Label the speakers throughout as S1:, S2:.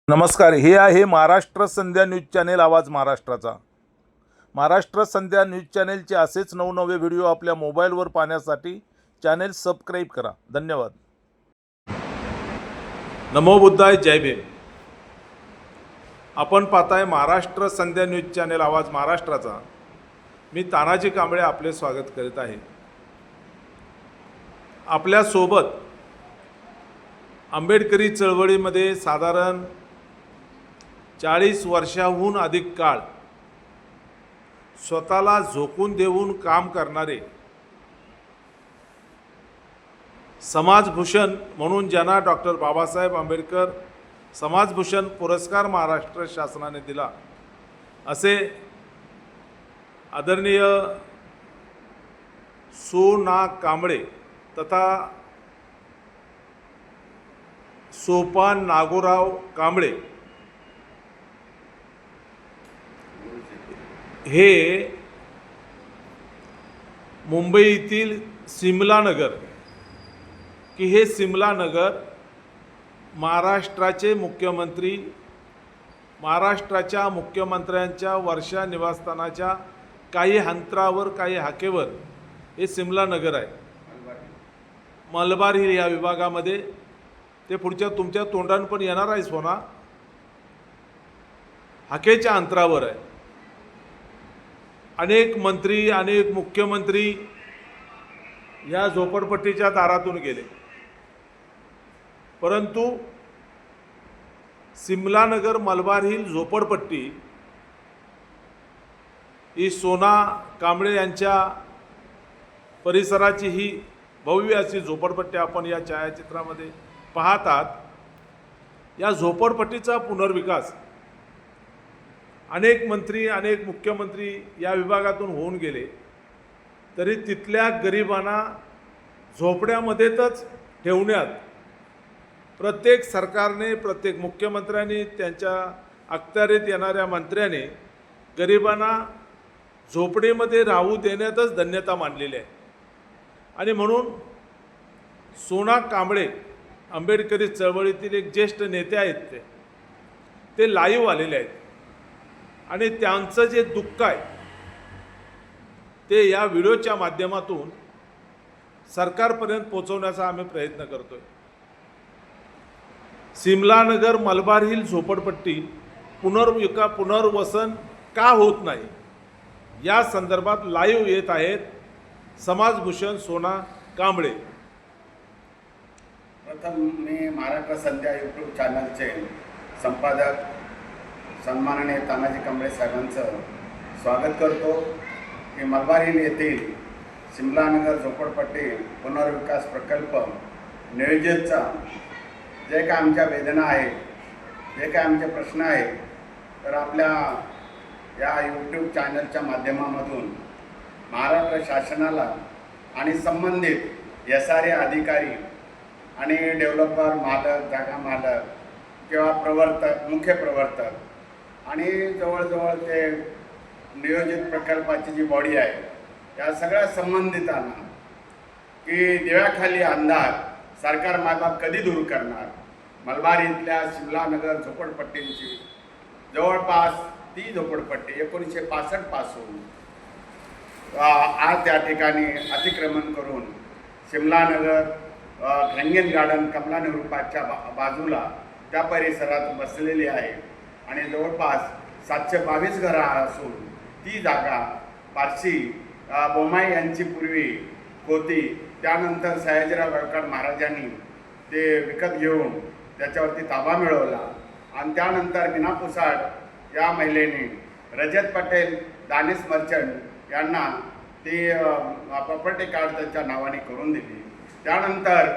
S1: नमस्कार, हे आहे महाराष्ट्र संध्या न्यूज चॅनेल आवाज महाराष्ट्राचा। महाराष्ट्र संध्या न्यूज चॅनेलचे असेच नवनवे व्हिडिओ आपल्या मोबाईलवर पाहण्यासाठी चॅनेल सबस्क्राईब करा। धन्यवाद। नमो बुद्धाय, जय भीम। आपण पाहताय महाराष्ट्र संध्या न्यूज चॅनेल आवाज महाराष्ट्राचा। मी तानाजी कांबळे आपले स्वागत करीत आहे। आपल्या सोबत आंबेडकरी चळवळीमध्ये साधारण 40 वर्षाहून अधिक काळ स्वतःला झोकून देऊन काम करणारे, समाजभूषण म्हणून ज्यांना डॉक्टर बाबासाहेब आंबेडकर समाजभूषण पुरस्कार महाराष्ट्र शासनाने दिला, असे आदरणीय सो.ना. कांबळे तथा सोपान नागोराव कांबळे हे मुंबईतील सिमला नगर की हे सिमला नगर महाराष्ट्राचे मुख्यमंत्री, महाराष्ट्राच्या मुख्यमंत्र्यांच्या वर्षा निवासस्थानाच्या काही अंतरावर, काही हाकेवर हे सिमला नगर आहे। मलबार हिल या विभागामध्ये ते पुढच्या तुमच्या तोंडान पण येणार आहे सोना, हाकेच्या अंतरावर आहे। अनेक मंत्री, अनेक मुख्यमंत्री या झोपडपट्टीच्या दारातून गेले, परंतु सिमला नगर मलबार हिल झोपडपट्टी ही सो.ना. कांबळे यांच्या परिसराची ही भव्य अशी झोपडपट्टी आपण या छायाचित्रामध्ये पाहतात। या झोपडपट्टीचा पुनर्विकास अनेक मंत्री, अनेक मुख्यमंत्री या विभागातून होऊन गेले, तरी तिथल्या गरिबांना झोपड्यामध्येच ठेवण्यात प्रत्येक सरकारने, प्रत्येक मुख्यमंत्र्यांनी, त्यांच्या अखत्यारीत येणाऱ्या मंत्र्याने गरिबांना झोपडीमध्ये राहू देण्यातच धन्यता मानलेली आहे। आणि म्हणून सो.ना. कांबळे आंबेडकरी चळवळीतील एक ज्येष्ठ नेते आहेत, ते लाईव्ह आलेले आहेत आणि त्यांचं जे दुःख आहे ते या व्हिडिओच्या माध्यमातून सरकारपर्यंत पोहोचवण्याचा आम्ही प्रयत्न करतोय। सिमला नगर मलबार हिल झोपडपट्टी पुनर्वसन का होत नाही, या संदर्भात लाईव्ह येत आहेत समाजभूषण सो.ना. कांबळे।
S2: प्रथम मी महाराष्ट्र संध्या यूट्यूब चॅनलचे संपादक सन्माननीय तानाजी कांबळे साहेबांचं स्वागत करतो की मलबार हिल येथील सिमला नगर झोपडपट्टी पुनर्विकास प्रकल्प नियोजितचा जे काय आमच्या वेदना आहेत, जे काय आमचे प्रश्न आहेत, तर आपल्या या यूट्यूब चॅनलच्या माध्यमामधून महाराष्ट्र शासनाला आणि संबंधित SRA अधिकारी आणि डेव्हलपर मालक, जागा मालक किंवा प्रवर्तक, मुख्य प्रवर्तक आणि जवळजवळ ते नियोजित प्रकल्पाची जी बॉडी आहे, या सगळ्या संबंधितांना की दिव्याखाली अंधार सरकार मायबाप कधी दूर करणार। मलबार इथल्या सिमला नगर झोपडपट्टींची जवळपास ती झोपडपट्टी 1965 पासून आज त्या ठिकाणी अतिक्रमण करून सिमला नगर रंगीन गार्डन कमला नेहरू पार्कच्या बाजूला त्या परिसरात बसलेली आहे आणि जवळपास 722 घरं असून ती जागा पारशी बोमाई यांची पूर्वी होती। त्यानंतर सयाजीराव गायकवाड महाराजांनी ते विकत घेऊन त्याच्यावरती ताबा मिळवला आणि त्यानंतर मीना पुसाड या महिलेने रजत पटेल, दानिश मर्चंट यांना ती प्रॉपर्टी कार्ड त्यांच्या नावाने करून दिली। त्यानंतर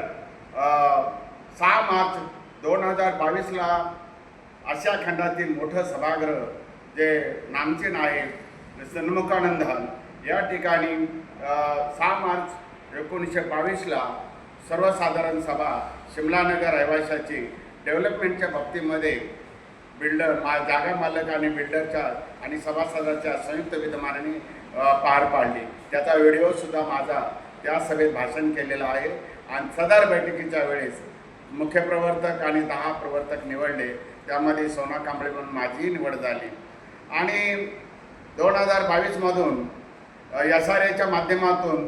S2: 6 मार्च 2022ला आशिया खंडातील मोठं सभागृह जे नामचीन आहे सन्मुखानंद या ठिकाणी 6 मार्च 1922ला सर्वसाधारण सभा सिमला नगर रहिवाशाची डेव्हलपमेंटच्या बाबतीमध्ये जागा मालक आणि बिल्डरच्या आणि सभासदाच्या संयुक्त विद्यमानाने पार पाडली। त्याचा व्हिडिओसुद्धा माझा त्या सभेत भाषण केलेलं आहे आणि सदर बैठकीच्या वेळेस मुख्य प्रवर्तक आणि 10 प्रवर्तक निवडले। त्यामध्ये सोना कांबळे म्हणून माझीही निवड झाली आणि 2022मधून SRAच्या माध्यमातून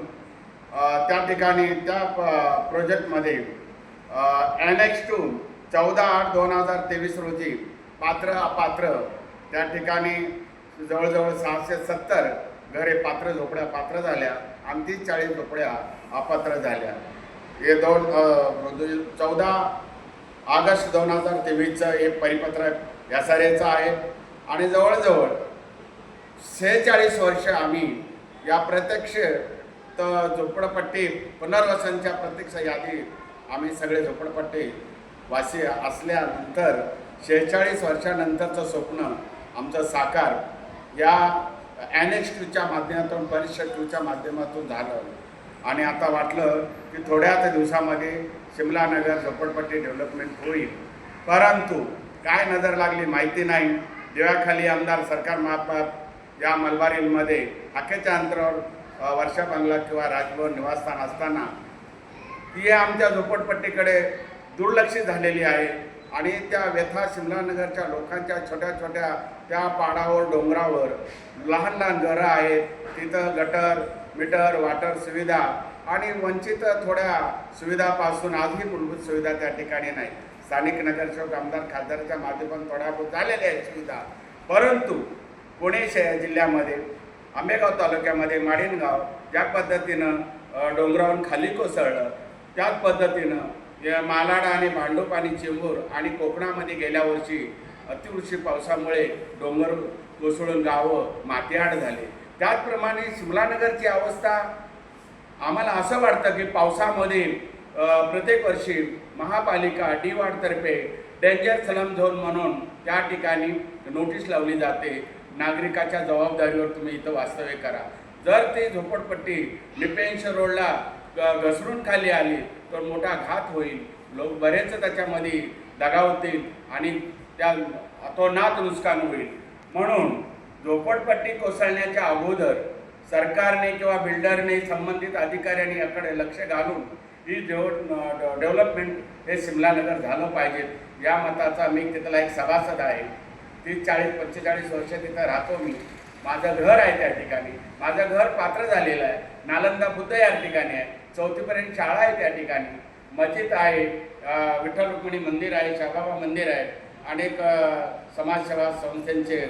S2: त्या ठिकाणी त्या प्रोजेक्टमध्ये Annex 2 14/8/2023 रोजी पात्र अपात्र त्या ठिकाणी जवळजवळ 670 घरे पात्र झोपड्या पात्र झाल्या आणि 30-40 झोपड्या अपात्र झाल्या. हे 14 ऑगस्ट 2023चं हे परिपत्रक SRAचं आहे आणि जवळजवळ 46 वर्ष आम्ही या प्रत्यक्ष झोपडपट्टी पुनर्वसनच्या प्रत्यक्ष यादीत आम्ही सगळे झोपडपट्टी वासी असल्यानंतर 46 वर्षानंतरचं स्वप्न आमचं साकार या Annex 2च्या माध्यमातून परिषद 2च्या माध्यमातून झालं आणि आता वाटलं की थोड्याच दिवसामध्ये शिमला नगर झोपडपट्टी डेव्हलपमेंट होईल. परंतु काय नजर लागली माहिती नाही. दिव्याखाली आमदार सरकार मार्फत या मलबार हिलमध्ये हाकेच्या अंतरावर वर्षा बंगला किंवा राजभवन निवासस्थान असताना ती आमच्या झोपडपट्टीकडे दुर्लक्षित झालेली आहे आणि त्या व्यथा शिमलानगरच्या लोकांच्या छोट्या छोट्या त्या पाडावर डोंगरावर लहान लहान घरं आहेत. तिथं गटर मीटर वाटर सुविधा आणि वंचित थोड्या सुविधापासून आजही मूलभूत सुविधा त्या ठिकाणी नाही. स्थानिक नगरसेवक आमदार खासदाराच्या माध्यमातून थोड्या बहुत झालेल्या आहेत सुविधा, परंतु पुणे जिल्ह्यामध्ये आंबेगाव तालुक्यामध्ये माडिनगाव ज्या पद्धतीनं डोंगरावरून खाली कोसळलं त्याच पद्धतीनं मालाड आणि भांडूप आणि चेंबूर आणि कोकणामध्ये गेल्या वर्षी अतिवृष्टी पावसामुळे डोंगर कोसळून गावं मातीआड झाले. त्याचप्रमाणे शिमलानगरची अवस्था आम्हाला असं वाटतं की पावसामध्ये प्रत्येक वर्षी महापालिका DWAT-तर्फे डेंजर स्लम झोन म्हणून त्या ठिकाणी नोटीस लावली जाते. नागरिकाच्या जबाबदारीवर तुम्ही इथं वास्तव्य करा. जर ते झोपडपट्टी निपेंश रोडला घसरून खाली आली तर मोठा घात होईल. लोक बरेच त्याच्यामध्ये दगावतील आणि त्या अतोनात नुकसान होईल. म्हणून झोपडपट्टी कोसळण्याच्या अगोदर सरकारने किंवा बिल्डरने संबंधित अधिकाऱ्यांनी याकडे लक्ष घालून ही डेव्हलपमेंट हे शिमलानगर झालं पाहिजे या मताचा मी तिथला एक सभासद आहे. 30-40-45 वर्ष तिथं राहतो मी. माझं घर आहे त्या ठिकाणी. माझं घर पात्र झालेलं आहे. नालंदा बुद्ध या ठिकाणी आहे. 4थीपर्यंत शाळा आहे त्या ठिकाणी. मस्जिद आहे, विठ्ठल रुक्मिणी मंदिर आहे, शाबाबा मंदिर आहे, अनेक समाजसेवा संस्थांचे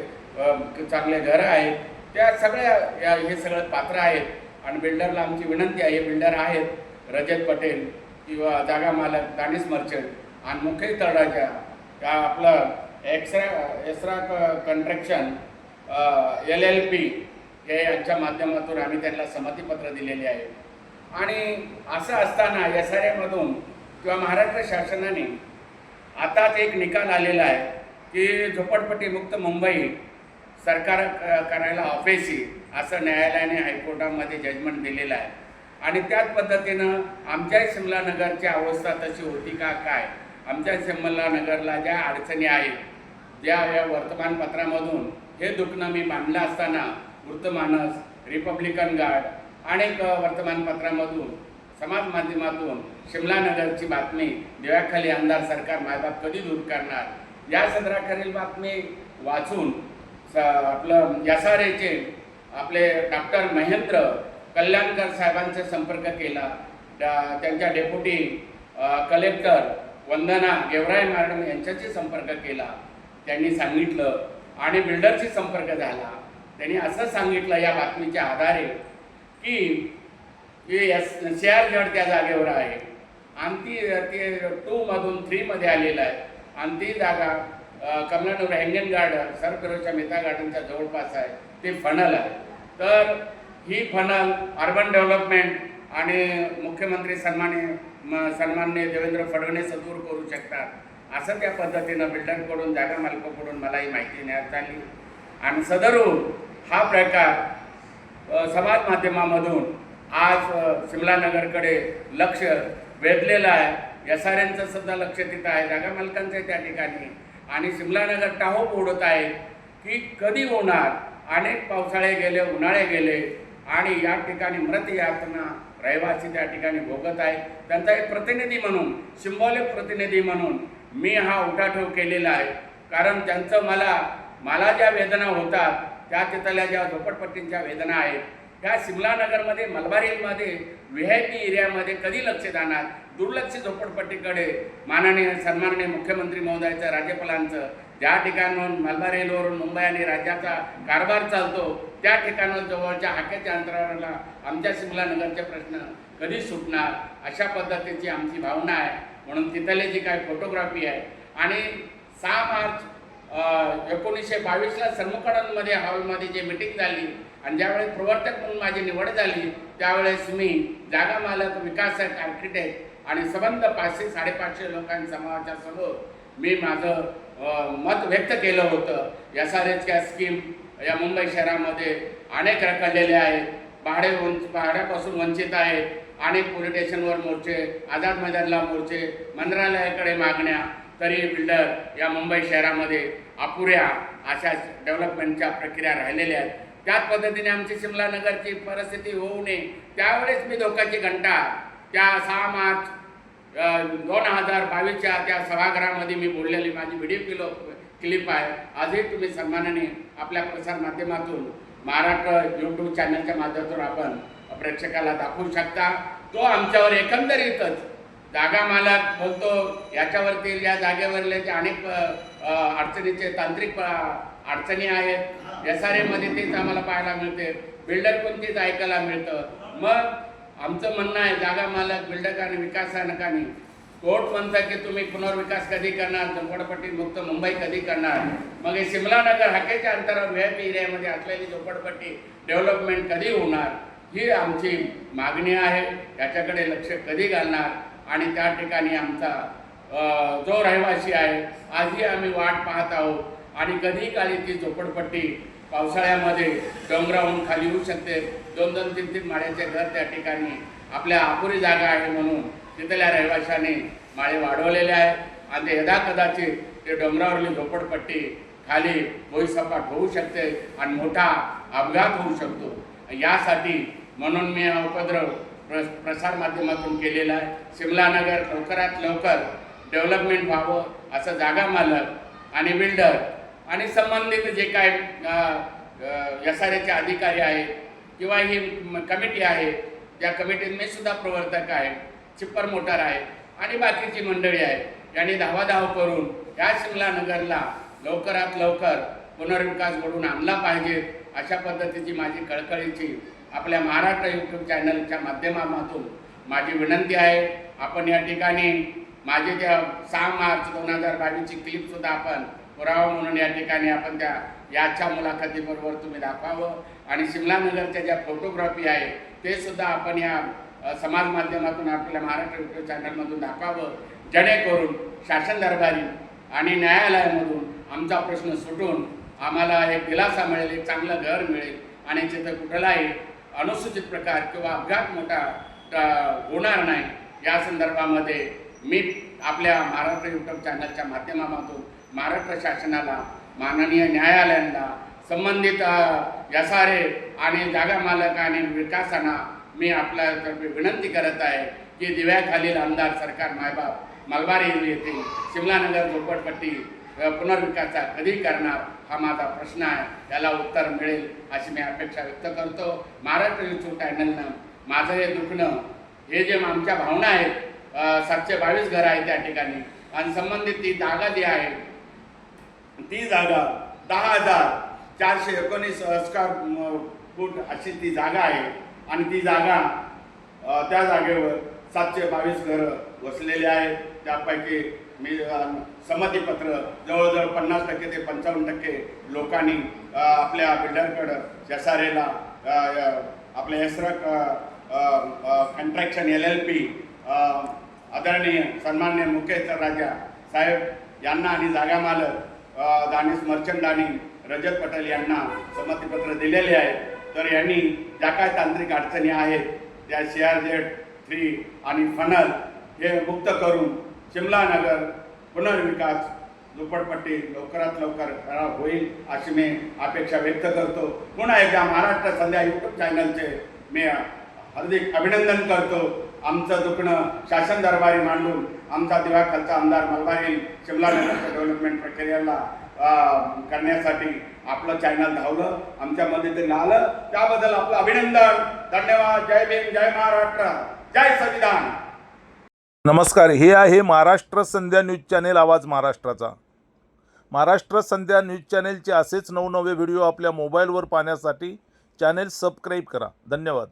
S2: चांगले घरं आहेत. त्या सगळ्या हे सगळं पात्र आहेत आणि बिल्डरला आमची विनंती आहे. बिल्डर आहेत रजत पटेल किंवा जागा मालक दानिश मर्चंट आणि मुख्य तळाच्या आपलं एस्रा कंस्ट्रक्शन LLP हे यांच्या माध्यमातून आम्ही त्यांना संमतीपत्र दिलेले आहे. आणि असं असताना SRAमधून किंवा महाराष्ट्र शासनाने आताच एक निकाल आलेला आहे की झोपडपट्टी मुक्त मुंबई सरकार करायला अपेक्षी असं न्यायालयाने हायकोर्टामध्ये जजमेंट दिलेलं आहे. आणि त्याच पद्धतीनं आमच्या शिमलानगरची अवस्था तशी होती का काय, आमच्या शिमलानगरला ज्या अडचणी आहेत ज्या या वर्तमानपत्रामधून हे दुखणं मी मांडलं असताना वृत्तमानस, रिपब्लिकन गार्ड अनेक वर्तमानपत्रामधून समाज माध्यमातून शिमलानगरची बातमी दिव्याखाली आमदार सरकार मायबाप कधी दूर करणार या सदराखालील बातमी वाचून आपलं SRAचे आपले डॉक्टर महेंद्र कल्याणकर साहेबांचा संपर्क केला. त्यांच्या डेप्युटी कलेक्टर वंदना गेवराय मॅडम यांच्याशी संपर्क केला. त्यांनी सांगितलं आणि बिल्डरशी संपर्क झाला. त्यांनी असं सांगितलं या बातमीच्या आधारे की CR त्या जागेवर आहे आणि ती 2मधून 3मध्ये आलेलं आहे आणि ती जागा कमलानगर हँगन गार्डन सरफिरोजच्या मेहता गार्डनच्या जवळपास आहे. ते फनल आहे. तर ही फनल अर्बन डेव्हलपमेंट आणि मुख्यमंत्री सन्माननीय देवेंद्र फडणवीस दूर करू शकतात असं त्या पद्धतीनं बिल्डरकडून जागा मालकाकडून मलाही माहिती देण्यात आली. आणि सदरून हा प्रकार समाज माध्यमामधून आज शिमलानगरकडे लक्ष वेधलेलं आहे. SRAचं सुद्धा लक्ष तिथं आहे, जागा मालकांचं आहे त्या ठिकाणी. आणि शिमलानगर टाहोप उडत आहे की कधी होणार. अनेक पावसाळे गेले, उन्हाळे गेले आणि या ठिकाणी मृत यातना रहिवासी त्या ठिकाणी भोगत आहे. त्यांचा एक प्रतिनिधी म्हणून, सिंबॉलिक प्रतिनिधी म्हणून मी हा उठाठेव केलेला आहे
S3: कारण त्यांचं मला ज्या वेदना होतात त्या तिथल्या ज्या झोपडपट्टींच्या वेदना आहेत ह्या सिमलानगरमध्ये मलबार हिलमध्ये VIP एरियामध्ये कधी लक्ष जाणार? दुर्लक्ष झोपडपट्टीकडे माननीय सन्माननीय मुख्यमंत्री महोदयाचं राज्यपालांचं ज्या ठिकाणून मलबार हिलवरून मुंबई आणि राज्याचा कारभार चालतो त्या ठिकाणून जवळच्या हाकेच्या अंतरावरला आमच्या सिमलानगरचे प्रश्न कधी सुटणार अशा पद्धतीची आमची भावना आहे. म्हणून तिथले जी काय फोटोग्राफी आहे आणि 6 मार्च 1922ला सरमुखडमध्ये हॉलमध्ये जी मीटिंग झाली आणि ज्यावेळेस प्रवर्तक म्हणून माझी निवड झाली त्यावेळेस मी जागा मालक विकासक आर्किटेक्ट आणि संबंध 500-550 लोकांसमोरच्या समोर मी माझं मत व्यक्त केलं होतं. SRHच्या स्कीम या मुंबई शहरामध्ये अनेक रखडलेले आहेत, भाड्यापासून वंचित आहेत, अनेक पोलीस स्टेशनवर मोर्चे, आझाद मैदानला मोर्चे, मंत्रालयाकडे मागण्या, तरी बिल्डर या मुंबई शहरामध्ये अपुऱ्या अशा डेव्हलपमेंटच्या प्रक्रिया राहिलेल्या आहेत. त्याच पद्धतीने आमची सिमलानगरची परिस्थिती होऊ नये त्यावेळेस मी धोक्याची घंटा त्या 6 मार्च 2022च्या त्या सभागृहामध्ये मी बोललेली माझी व्हिडिओ क्लिप आहे. आजही तुम्ही सन्मानाने आपल्या प्रसार माध्यमातून महाराष्ट्र YouTube चॅनलच्या माध्यमातून आपण प्रेक्षकाला दाखवू शकता. तो आमच्यावर एकंदरीतच जागा मालक बोलतो याच्यावरती या जागेवरले अनेक अडचणीचे तांत्रिक अडचणी आहेत. SRAमध्ये तेच आम्हाला पाहायला मिळते, बिल्डर पण तेच ऐकायला मिळतं. मग आमचं म्हणणं आहे जागा मालक बिल्डर आणि विकासकांनी कोर्ट म्हणतं की तुम्ही पुनर्विकास कधी करणार, झोपडपट्टी मुक्त मुंबई कधी करणार. मग हे सिमलानगर हाकेच्या अंतरावर VIP एरियामध्ये असलेली झोपडपट्टी डेव्हलपमेंट कधी होणार ही आमची मागणी आहे. याच्याकडे लक्ष कधी घालणार आणि त्या ठिकाणी आमचा जो रहिवासी आहे आजही आम्ही वाट पाहत आहोत आणि कधी काळी ती झोपडपट्टी पावसाळ्यामध्ये डोंगरावरून खाली येऊ शकते. 2-2, 3-3 माळ्याचे घर त्या ठिकाणी आपल्या अपुरी जागा आहे म्हणून तिथल्या रहिवाशांनी माळे वाढवलेले आहेत आणि ते कदाचित ते डोंगरावरली झोपडपट्टी खाली भुईसपाट होऊ शकते आणि मोठा अपघात होऊ शकतो. यासाठी म्हणून मी हा उपद्रव प्रसार माध्यमातून केलेला आहे. सिमलानगर लवकरात लवकर डेव्हलपमेंट व्हावं असं जागा मालक आणि बिल्डर आणि संबंधित जे काय SRAचे अधिकारी आहेत किंवा ही कमिटी आहे, ज्या कमिटीत मी सुद्धा प्रवर्तक आहे, चिप्पर मोटार आहे आणि बाकीची मंडळी आहे, यांनी धावाधाव करून या सिमलानगरला लवकरात लवकर पुनर्विकास घडवून आणला पाहिजे अशा पद्धतीची माझी कळकळीची आपल्या महाराष्ट्र YouTube चॅनलच्या माध्यमातून माझी विनंती आहे. आपण या ठिकाणी माझे त्या 6 मार्च 2022ची क्लिपसुद्धा आपण पुरावा म्हणून या ठिकाणी आपण त्या याच्या मुलाखतीबरोबर तुम्ही दाखवावं आणि सिमलानगरच्या ज्या फोटोग्राफी आहे ते सुद्धा आपण या समाज माध्यमातून आपल्या महाराष्ट्र YouTube चॅनलमधून दाखवावं, जेणेकरून शासन दरबारी आणि न्यायालयामधून आमचा प्रश्न सुटून आम्हाला एक दिलासा मिळेल, एक चांगलं घर मिळेल आणि तिथं कुठलाही अनुसूचित प्रकार किंवा अपघात मोठा होणार नाही या संदर्भामध्ये मी आपल्या महाराष्ट्र YouTube चॅनलच्या माध्यमातून महाराष्ट्र शासनाला, माननीय न्यायालयांना, संबंधित SRA आणि जागा मालक आणि विकासांना मी आपल्यातर्फे विनंती करत आहे की दिव्याखालील आमदार सरकार मायबाप मलबार हिल येथील सिमलानगर झोपडपट्टी पुनर्विकासा कधी करणार हा माझा प्रश्न आहे. त्याला उत्तर मिळेल अशी मी अपेक्षा व्यक्त करतो. महाराष्ट्र YouTube चॅनलनं माझं हे दुखणं, हे जे आमच्या भावना आहेत, 722 घरं आहेत त्या ठिकाणी आणि संबंधित ती जागा जी आहे ती जागा 10,419 स्क्वेअर फूट अशी ती जागा आहे आणि ती जागा त्या जागेवर 722 घरं वसलेली आहेत. त्यापैकी मी संमतीपत्र जवळजवळ 50% ते 55% लोकांनी आपल्या बिल्डरकडं SRAला आपल्या कॉन्ट्रॅक्शन LLP आदरणीय सन्माननीय मुख्य राजा साहेब यांना आणि जागा मालक दानिश मर्चंट आणि रजत पटेल यांना संमतीपत्र दिलेले आहे. तर यांनी ज्या काय तांत्रिक अडचणी आहेत त्या CRZ3 आणि फनल हे मुक्त करून सिमलानगर पुनर्विकास झोपडपट्टी लवकरात लवकर होईल अशी मी अपेक्षा व्यक्त करतो. पुन्हा एकदा महाराष्ट्र संध्या YouTube चॅनलचे मी हार्दिक अभिनंदन करतो. आमचं दुखणं शासन दरबारी मांडून आमचा दिवाखालचा आमदार मलबार हिल सिमलानगरच्या डेव्हलपमेंट प्रक्रियेला करण्यासाठी आपलं चॅनल धावलं, आमच्या मदतीला आलं, त्याबद्दल आपलं अभिनंदन. धन्यवाद. जय भीम, जय महाराष्ट्र, जय संविधान.
S1: नमस्कार, हे आहे महाराष्ट्र संध्या न्यूज चॅनेल, आवाज महाराष्ट्राचा. महाराष्ट्र संध्या न्यूज चॅनेलचे असेच नवनवे व्हिडिओ आपल्या मोबाईलवर पाहण्यासाठी चॅनेल सबस्क्राईब करा. धन्यवाद.